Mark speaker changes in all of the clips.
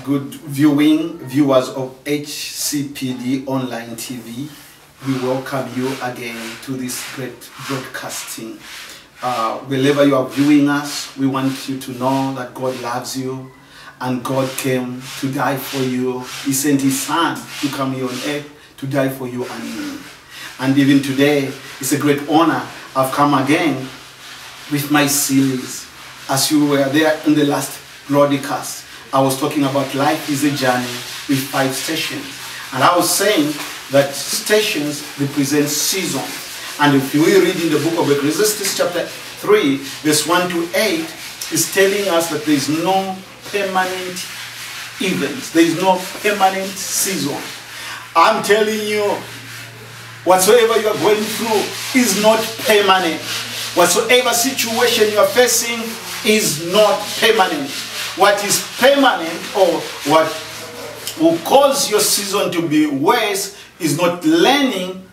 Speaker 1: Good viewers of HCPD Online TV. We welcome you again to this great broadcasting. Wherever you are viewing us, we want you to know that God loves you and God came to die for you. He sent His Son to come here on earth to die for you and me. And even today, it's a great honor. I've come again with my series. As you were there in the last broadcast, I was talking about life is a journey with 5 stations. And I was saying that stations represent seasons. And if we read in the book of Ecclesiastes chapter 3, verse 1 to 8, is telling us that there is no permanent events. There is no permanent season. I'm telling you, whatsoever you are going through is not permanent. Whatsoever situation you are facing is not permanent. What is permanent, or what will cause your season to be worse, is not learning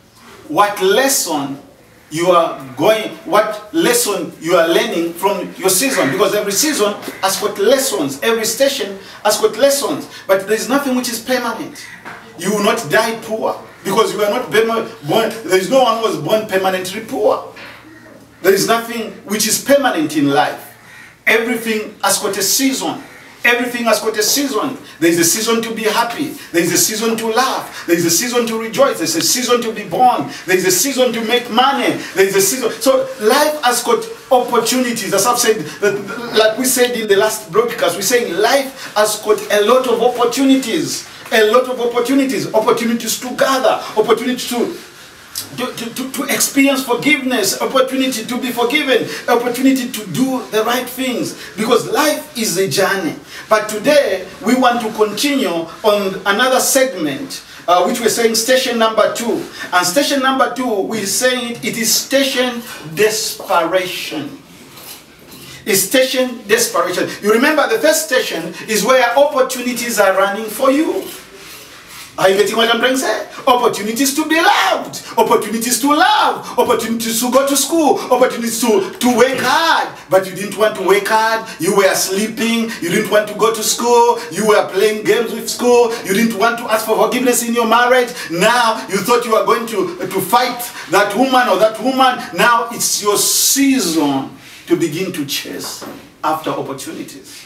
Speaker 1: what lesson you are learning from your season. Because every season has got lessons, every station has got lessons, but there is nothing which is permanent. You will not die poor, because you are not born. There is no one who was born permanently poor. There is nothing which is permanent in life. Everything has got a season. Everything has got a season. There is a season to be happy. There is a season to laugh. There is a season to rejoice. There is a season to be born. There is a season to make money. There is a season. So life has got opportunities. As I've said, like we said in the last broadcast, we're saying life has got a lot of opportunities. A lot of opportunities. Opportunities to gather. Opportunities to experience forgiveness, opportunity to be forgiven, opportunity to do the right things, because life is a journey. But today we want to continue on another segment, which we're saying station number 2. And station number 2, we're saying it is station desperation. It's station desperation. You remember the first station is where opportunities are running for you. Are you getting what I'm trying to say? Opportunities to be loved, opportunities to love, opportunities to go to school, opportunities to work hard. But you didn't want to work hard, you were sleeping, you didn't want to go to school, you were playing games with school, you didn't want to ask for forgiveness in your marriage. Now you thought you were going to fight that woman or that woman. Now it's your season to begin to chase after opportunities.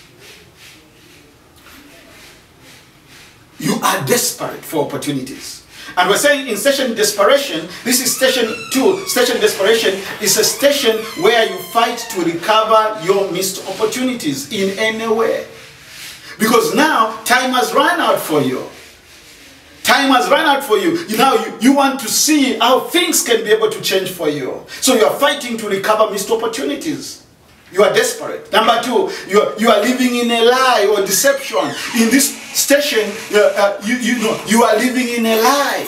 Speaker 1: You are desperate for opportunities. And we're saying in station desperation, this is station 2. Station desperation is a station where you fight to recover your missed opportunities in any way. Because now time has run out for you. Time has run out for you. You want to see how things can be able to change for you. So you are fighting to recover missed opportunities. You are desperate. Number 2, you are living in a lie or deception. In this station, you are living in a lie.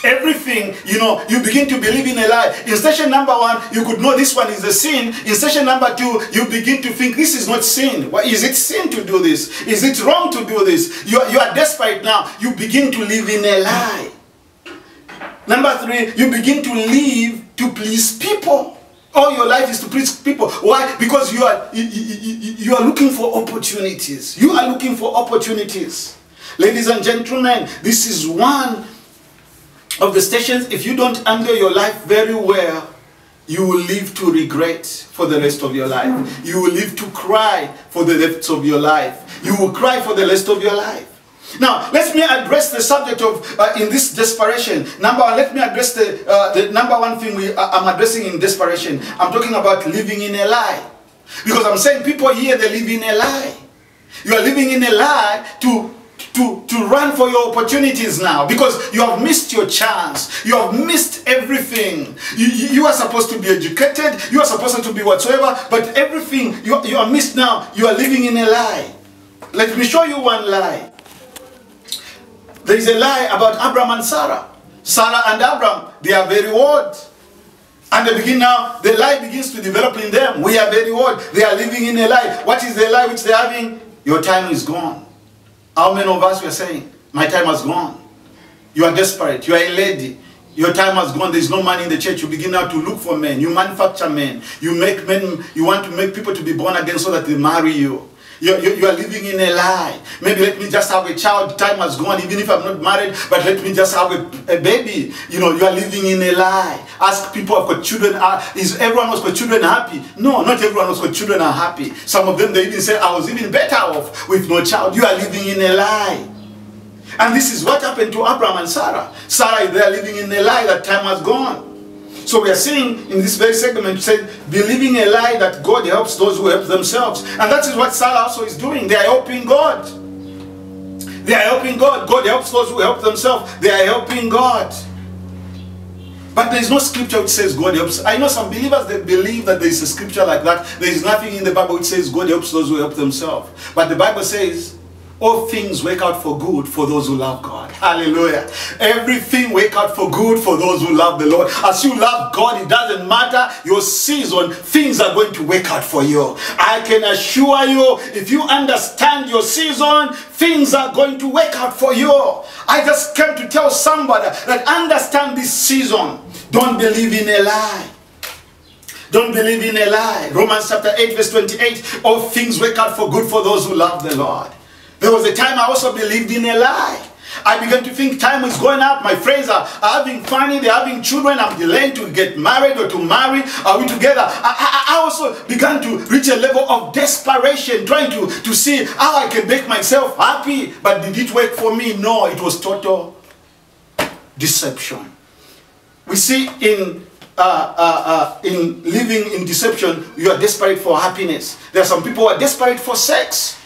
Speaker 1: Everything, you begin to believe in a lie. In station number 1, you could know this one is a sin. In station number 2, you begin to think this is not sin. Why is it sin to do this? Is it wrong to do this? You are desperate now. You begin to live in a lie. Number 3, you begin to live to please people. All your life is to please people. Why? Because you are looking for opportunities. You are looking for opportunities. Ladies and gentlemen, this is one of the stations. If you don't handle your life very well, you will live to regret for the rest of your life. You will live to cry for the rest of your life. You will cry for the rest of your life. Now, let me address the subject of, in this desperation. Number 1, let me address the number 1 thing I'm addressing in desperation. I'm talking about living in a lie. Because I'm saying people here, they live in a lie. You are living in a lie to run for your opportunities now. Because you have missed your chance. You have missed everything. You are supposed to be educated. You are supposed to be whatsoever. But everything, you are missed now. You are living in a lie. Let me show you one lie. There is a lie about Abraham and Sarah. Sarah and Abraham, they are very old. And they begin now, the lie begins to develop in them. We are very old. They are living in a lie. What is the lie which they are having? Your time is gone. How many of us were saying, my time has gone? You are desperate. You are a lady. Your time has gone. There is no money in the church. You begin now to look for men. You manufacture men. You make men. You want to make people to be born again so that they marry you. You are living in a lie. Maybe let me just have a child. Time has gone, even if I'm not married, but let me just have a baby. You are living in a lie. Ask people who've got children, is everyone who's got children happy? No, not everyone who's got children are happy. Some of them, they even say, I was even better off with no child. You are living in a lie. And this is what happened to Abraham and Sarah. Sarah is there living in a lie that time has gone. So we are seeing in this very segment, said, believing a lie that God helps those who help themselves. And that is what Sarah also is doing. They are helping God. They are helping God. God helps those who help themselves. They are helping God. But there is no scripture which says God helps. I know some believers that believe that there is a scripture like that. There is nothing in the Bible which says God helps those who help themselves. But the Bible says, all things work out for good for those who love God. Hallelujah. Everything work out for good for those who love the Lord. As you love God, it doesn't matter your season, things are going to work out for you. I can assure you, if you understand your season, things are going to work out for you. I just came to tell somebody that understand this season. Don't believe in a lie. Don't believe in a lie. Romans chapter 8 verse 28, all things work out for good for those who love the Lord. There was a time I also believed in a lie. I began to think time is going up. My friends are having fun. They're having children. I'm delaying to get married or to marry. Are we together? I also began to reach a level of desperation, trying to see how I can make myself happy. But did it work for me? No, it was total deception. We see in living in deception, you are desperate for happiness. There are some people who are desperate for sex.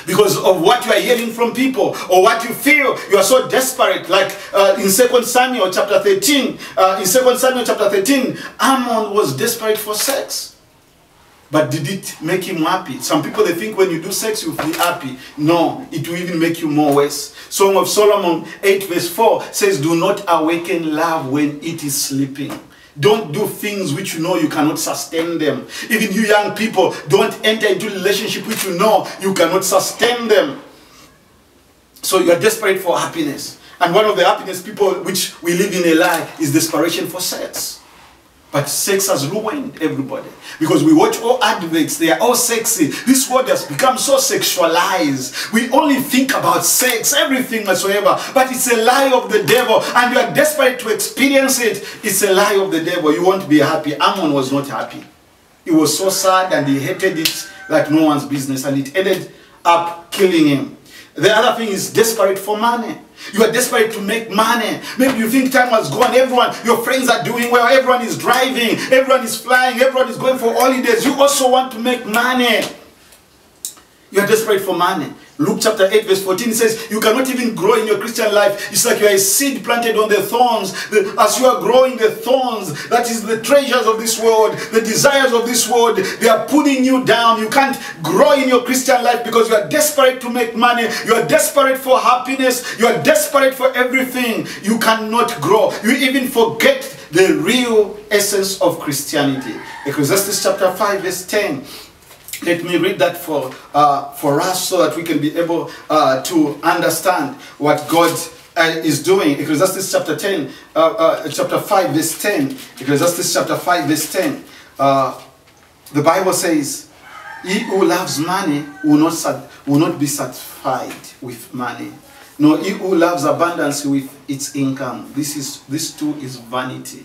Speaker 1: Because of what you are hearing from people or what you feel, you are so desperate. Like in 2 Samuel chapter 13, in 2 Samuel chapter 13, Ammon was desperate for sex. But did it make him happy? Some people, they think when you do sex, you'll be happy. No, it will even make you more worse. Song of Solomon 8 verse 4 says, do not awaken love when it is sleeping. Don't do things which you know you cannot sustain them. Even you young people, don't enter into a relationship which you know you cannot sustain them. So you are desperate for happiness. And one of the happiness people which we live in a lie is desperation for sex. But sex has ruined everybody. Because we watch all adverts, they are all sexy. This world has become so sexualized. We only think about sex, everything whatsoever. But it's a lie of the devil. And you are desperate to experience it. It's a lie of the devil. You won't be happy. Ammon was not happy. He was so sad and he hated it like no one's business. And it ended up killing him. The other thing is desperate for money. You are desperate to make money. Maybe you think time has gone. Everyone, your friends are doing well. Everyone is driving. Everyone is flying. Everyone is going for holidays. You also want to make money. You are desperate for money. Luke chapter 8 verse 14 says, you cannot even grow in your Christian life. It's like you are a seed planted on the thorns. As you are growing the thorns, that is the treasures of this world, the desires of this world, they are putting you down. You can't grow in your Christian life because you are desperate to make money. You are desperate for happiness. You are desperate for everything. You cannot grow. You even forget the real essence of Christianity. Ecclesiastes chapter 5 verse 10. Let me read that for us so that we can be able to understand what God is doing. Ecclesiastes chapter 10, chapter 5 verse 10. Ecclesiastes chapter 5 verse 10. The Bible says, he who loves money will not be satisfied with money. No, he who loves abundance with its income. This too is vanity.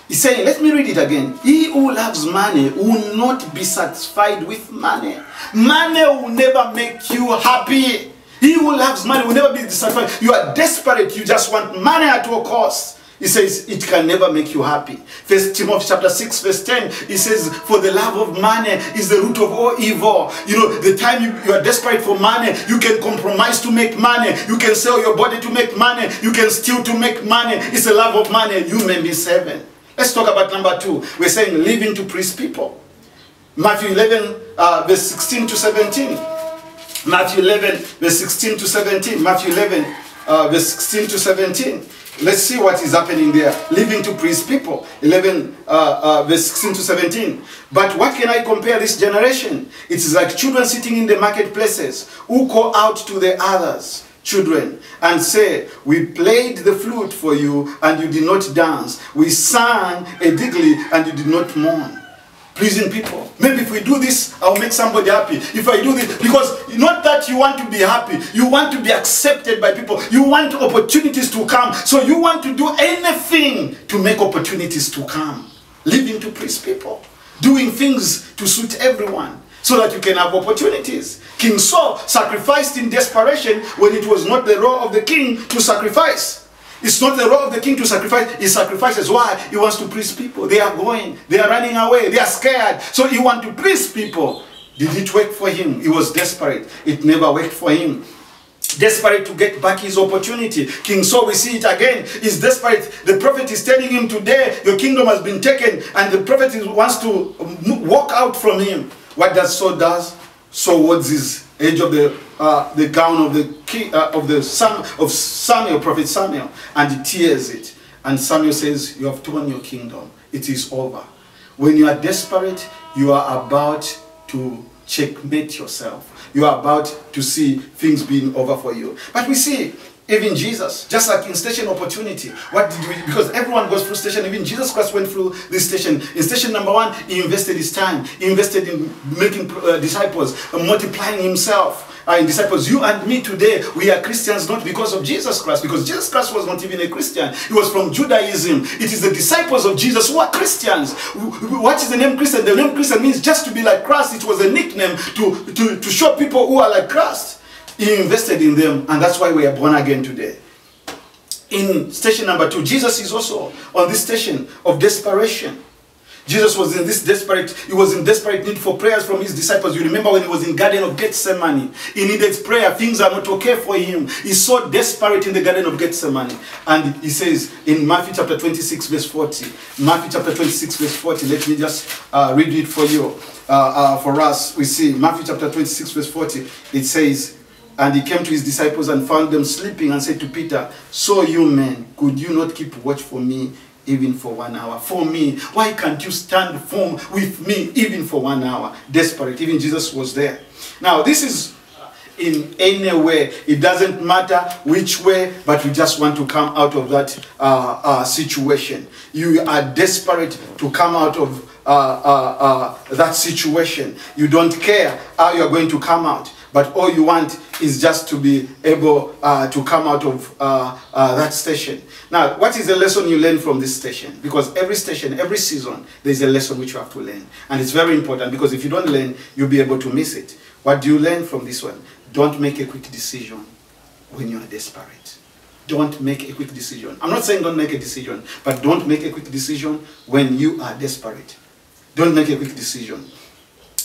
Speaker 1: He's saying, let me read it again. He who loves money will not be satisfied with money. Money will never make you happy. He who loves money will never be satisfied. You are desperate. You just want money at all costs. He says, it can never make you happy. First Timothy chapter 6 verse 10, he says, for the love of money is the root of all evil. You know, the time you are desperate for money, you can compromise to make money. You can sell your body to make money. You can steal to make money. It's the love of money. You may miss heaven. Let's talk about number 2. We're saying living to please people. Matthew 11 verse 16 to 17. Matthew 11 verse 16 to 17. Matthew 11 verse 16 to 17. Let's see what is happening there. Living to please people. 11 verse 16 to 17. But what can I compare this generation? It is like children sitting in the marketplaces who call out to the others, children, and say, we played the flute for you and you did not dance. We sang a digli and you did not mourn. pleasing people. Maybe if we do this, I'll make somebody happy. If I do this, because not that you want to be happy, you want to be accepted by people. You want opportunities to come. So you want to do anything to make opportunities to come. Living to please people. Doing things to suit everyone so that you can have opportunities. King Saul sacrificed in desperation when it was not the role of the king to sacrifice. It's not the role of the king to sacrifice. He sacrifices. Why? He wants to please people. They are going. They are running away. They are scared. So he wants to please people. Did it work for him? He was desperate. It never worked for him. Desperate to get back his opportunity. King Saul, we see it again, is desperate. The prophet is telling him today, your kingdom has been taken, and the prophet wants to walk out from him. What does Saul does? Saul wards his edge of the gown of the king, of Samuel, prophet Samuel, and he tears it. And Samuel says, you have torn your kingdom. It is over. When you are desperate, you are about to checkmate yourself. You are about to see things being over for you. But we see even Jesus, just like in station opportunity, what did we, because everyone goes through station, even Jesus Christ went through this station. In station number 1, he invested his time, he invested in making disciples, multiplying himself. In disciples, you and me today, we are Christians not because of Jesus Christ, because Jesus Christ was not even a Christian. He was from Judaism. It is the disciples of Jesus who are Christians. What is the name Christian? The name Christian means just to be like Christ. It was a nickname to show people who are like Christ. He invested in them, and that's why we are born again today. In station number 2, Jesus is also on this station of desperation. Jesus was in this desperate need for prayers from his disciples. You remember when he was in Garden of Gethsemane, he needed prayer. Things are not okay for him. He's so desperate in the Garden of Gethsemane. And he says in Matthew chapter 26 verse 40, Matthew chapter 26 verse 40, let me just read it for you. For us, we see Matthew chapter 26 verse 40, it says, and he came to his disciples and found them sleeping and said to Peter, so you men, could you not keep watch for me even for 1 hour? For me, why can't you stand firm with me even for 1 hour? Desperate. Even Jesus was there. Now, this is in any way. It doesn't matter which way, but you just want to come out of that situation. You are desperate to come out of that situation. You don't care how you're going to come out. But all you want is just to be able to come out of that station. Now, what is the lesson you learn from this station? Because every station, every season, there's a lesson which you have to learn. And it's very important, because if you don't learn, you'll be able to miss it. What do you learn from this one? Don't make a quick decision when you are desperate. Don't make a quick decision. I'm not saying don't make a decision, but don't make a quick decision when you are desperate. Don't make a quick decision.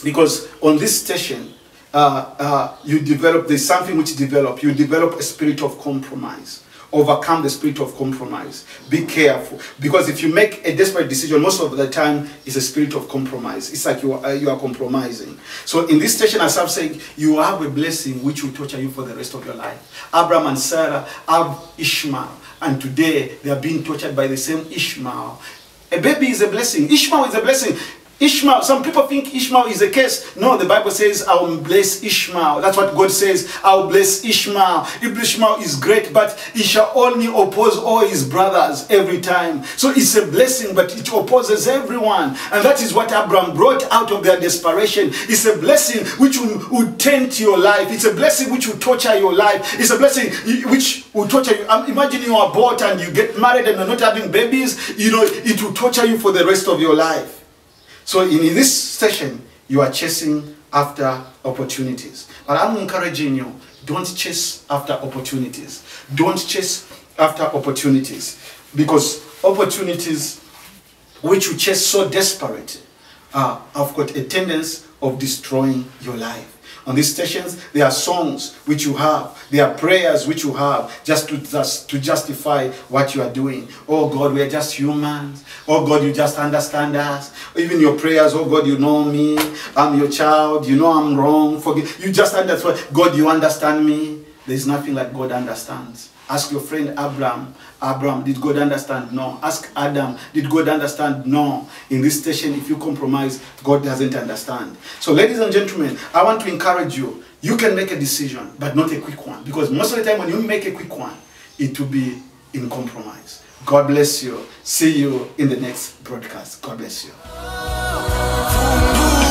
Speaker 1: Because on this station, there's something which you develop a spirit of compromise. Overcome the spirit of compromise. Be careful, because if you make a desperate decision, most of the time it's a spirit of compromise. It's like you are compromising. So in this station, as I'm saying, you have a blessing which will torture you for the rest of your life. Abraham and Sarah have Ishmael, and today they are being tortured by the same Ishmael. A baby is a blessing. Ishmael is a blessing. Ishmael, some people think Ishmael is a curse. No, the Bible says, I will bless Ishmael. That's what God says, I will bless Ishmael. Ishmael is great, but he shall only oppose all his brothers every time. So it's a blessing, but it opposes everyone. And that is what Abraham brought out of their desperation. It's a blessing which will taint your life. It's a blessing which will torture your life. It's a blessing which will torture you. Imagine you are bought and you get married and you're not having babies. You know, it will torture you for the rest of your life. So in this session, you are chasing after opportunities. But I'm encouraging you, don't chase after opportunities. Don't chase after opportunities. Because opportunities which you chase so desperate have got a tendency of destroying your life. On these stations, there are songs which you have. There are prayers which you have just to justify what you are doing. Oh God, we are just humans. Oh God, you just understand us. Even your prayers, oh God, you know me. I'm your child. You know I'm wrong. Forgive. You just understand. God, you understand me. There's nothing like God understands. Ask your friend Abraham. Abraham, did God understand? No. Ask Adam, did God understand? No. In this station, if you compromise, God doesn't understand. So ladies and gentlemen, I want to encourage you. You can make a decision, but not a quick one. Because most of the time when you make a quick one, it will be in compromise. God bless you. See you in the next broadcast. God bless you.
Speaker 2: Fungua